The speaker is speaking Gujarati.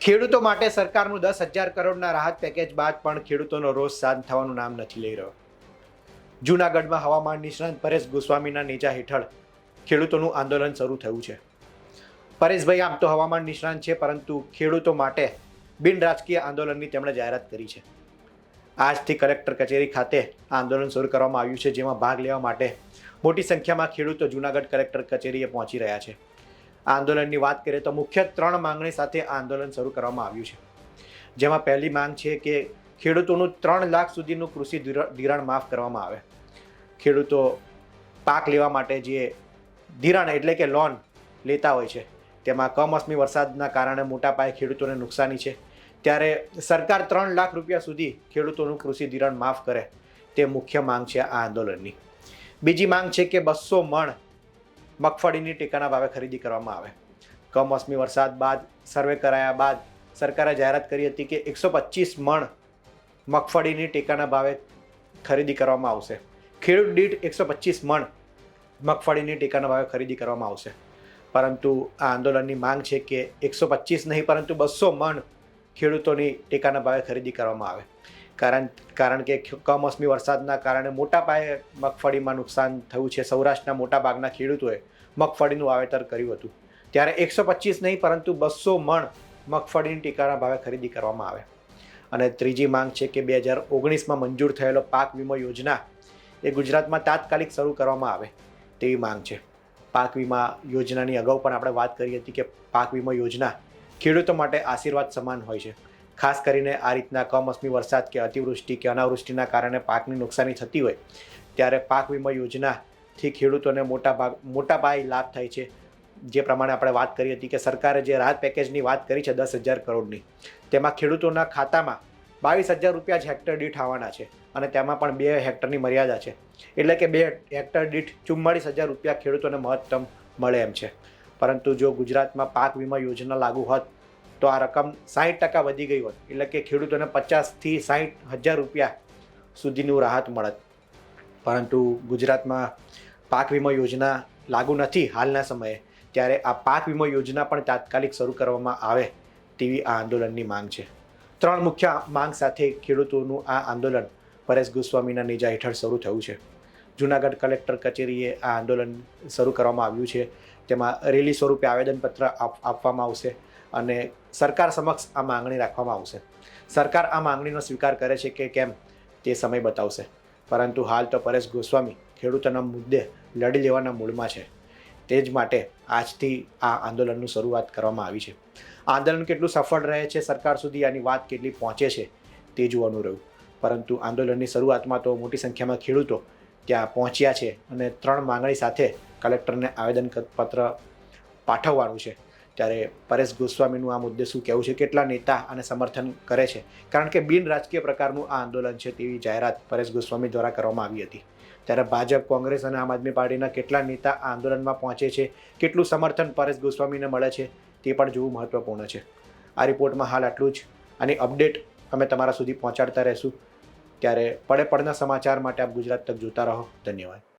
ખેડૂતો માટે સરકારનું 10,000 કરોડના રાહત પેકેજ બાદ પણ ખેડૂતોનો રોષ શાંત થવાનું નામ નથી લઈ રહ્યો. જૂનાગઢમાં હવામાન નિષ્ણાંત પરેશ ગોસ્વામીના નેજા હેઠળ ખેડૂતોનું આંદોલન શરૂ થયું છે. પરેશભાઈ આમ તો હવામાન નિષ્ણાંત છે, પરંતુ ખેડૂતો માટે બિન રાજકીય આંદોલનની તેમણે જાહેરાત કરી છે. આજથી કલેક્ટર કચેરી ખાતે આંદોલન શરૂ કરવામાં આવ્યું છે, જેમાં ભાગ લેવા માટે મોટી સંખ્યામાં ખેડૂતો જૂનાગઢ કલેક્ટર કચેરીએ પહોંચી રહ્યા છે. આ આંદોલનની વાત કરીએ તો મુખ્ય 3 માંગણી સાથે આ આંદોલન શરૂ કરવામાં આવ્યું છે. જેમાં પહેલી માંગ છે કે ખેડૂતોનું 3 લાખ સુધીનું કૃષિ ધિરાણ માફ કરવામાં આવે. ખેડૂતો પાક લેવા માટે જે ધિરાણ એટલે કે લોન લેતા હોય છે, તેમાં કમોસમી વરસાદના કારણે મોટા પાયે ખેડૂતોને નુકસાની છે. ત્યારે સરકાર 3 લાખ રૂપિયા સુધી ખેડૂતોનું કૃષિ ધિરાણ માફ કરે, તે મુખ્ય માંગ છે આ આંદોલનની. બીજી માંગ છે કે 200 મણ મગફળીની ટેકાના ભાવે ખરીદી કરવામાં આવે. કમોસમી વરસાદ બાદ સર્વે કરાયા બાદ સરકારે જાહેરાત કરી હતી કે 125 મણ મગફળીની ટેકાના ભાવે ખરીદી કરવામાં આવશે. ખેડૂત દીઠ 125 મણ મગફળીની ટેકાના ભાવે ખરીદી કરવામાં આવશે. પરંતુ આ આંદોલનની માંગ છે કે 125 નહીં પરંતુ 200 મણ ખેડૂતોની ટેકાના ભાવે ખરીદી કરવામાં આવે. કારણ કે કમોસમી વરસાદના કારણે મોટા પાયે મગફળીમાં નુકસાન થયું છે. સૌરાષ્ટ્રના મોટા ભાગના ખેડૂતોએ મગફળીનું વાવેતર કર્યું હતું. ત્યારે 125 નહીં પરંતુ 200 મણ મગફળીની ટેકાના ભાવે ખરીદી કરવામાં આવે. અને ત્રીજી માંગ છે કે 2019માં મંજૂર થયેલો પાક વીમા યોજના એ ગુજરાતમાં તાત્કાલિક શરૂ કરવામાં આવે તેવી માંગ છે. પાક વીમા યોજનાની અગાઉ પણ આપણે વાત કરી હતી કે પાક વીમા યોજના ખેડૂતો માટે આશીર્વાદ સમાન હોય છે. ખાસ કરીને આ રીતના કમોસમી વરસાદ કે અતિવૃષ્ટિ કે અનાવૃષ્ટિના કારણે પાકની નુકસાની થતી હોય, ત્યારે પાક વીમા યોજનાથી ખેડૂતોને મોટા પાયે લાભ થાય છે. જે પ્રમાણે આપણે વાત કરી હતી કે સરકારે જે રાહત પેકેજની વાત કરી છે 10,000 કરોડની, તેમાં ખેડૂતોના ખાતામાં 22,000 રૂપિયા જ હેક્ટર દીઠ આવવાના છે. અને તેમાં પણ 2 હેક્ટરની મર્યાદા છે, એટલે કે 2 હેક્ટર દીઠ 44,000 રૂપિયા ખેડૂતોને મહત્તમ મળે એમ છે. પરંતુ જો ગુજરાતમાં પાક વીમા યોજના લાગુ હોત તો આ રકમ 60% વધી ગઈ હોત, એટલે કે ખેડૂતોને 50,000થી 60,000 રૂપિયા સુધીનું રાહત મળત. પરંતુ ગુજરાતમાં પાક વીમા યોજના લાગુ નથી હાલના સમયે, ત્યારે આ પાક વીમા યોજના પણ તાત્કાલિક શરૂ કરવામાં આવે તેવી આ આંદોલનની માંગ છે. 3 મુખ્ય માંગ સાથે ખેડૂતોનું આ આંદોલન પરેશ ગોસ્વામીના નેજા હેઠળ શરૂ થયું છે. જૂનાગઢ કલેક્ટર કચેરીએ આ આંદોલન શરૂ કરવામાં આવ્યું છે. તેમાં રેલી સ્વરૂપે આવેદનપત્ર આપવામાં આવશે અને સરકાર સમક્ષ આ માંગણી રાખવામાં આવશે. સરકાર આ માંગણીનો સ્વીકાર કરે છે કે કેમ તે સમય બતાવશે. પરંતુ હાલ તો પરેશ ગોસ્વામી ખેડૂતોના મુદ્દે લડી લેવાના મૂડમાં છે. તે જ માટે આજથી આ આંદોલનની શરૂઆત કરવામાં આવી છે. આંદોલન કેટલું સફળ રહે છે, સરકાર સુધી આની વાત કેટલી પહોંચે છે, તે જોવાનું રહ્યું. પરંતુ આંદોલનની શરૂઆતમાં તો મોટી સંખ્યામાં ખેડૂતો ત્યાં પહોંચ્યા છે અને 3 માંગણી સાથે કલેક્ટરને આવેદનપત્ર પાઠવવાનું છે. ત્યારે પરેશ ગોસ્વામીનું આ મુદ્દે શું કહેવું છે, કેટલા નેતા આને સમર્થન કરે છે, કારણ કે બિન રાજકીય પ્રકારનું આ આંદોલન છે તેવી જાહેરાત પરેશ ગોસ્વામી દ્વારા કરવામાં આવી હતી. ત્યારે ભાજપ, કોંગ્રેસ અને આમ આદમી પાર્ટીના કેટલા નેતા આ આંદોલનમાં પહોંચે છે, કેટલું સમર્થન પરેશ ગોસ્વામીને મળે છે, તે પણ જોવું મહત્વપૂર્ણ છે. આ રિપોર્ટમાં હાલ આટલું જ. આની અપડેટ અમે તમારા સુધી પહોંચાડતા રહીશું. ત્યારે પડે પડના સમાચાર માટે આપ ગુજરાત તક જોતા રહો. ધન્યવાદ.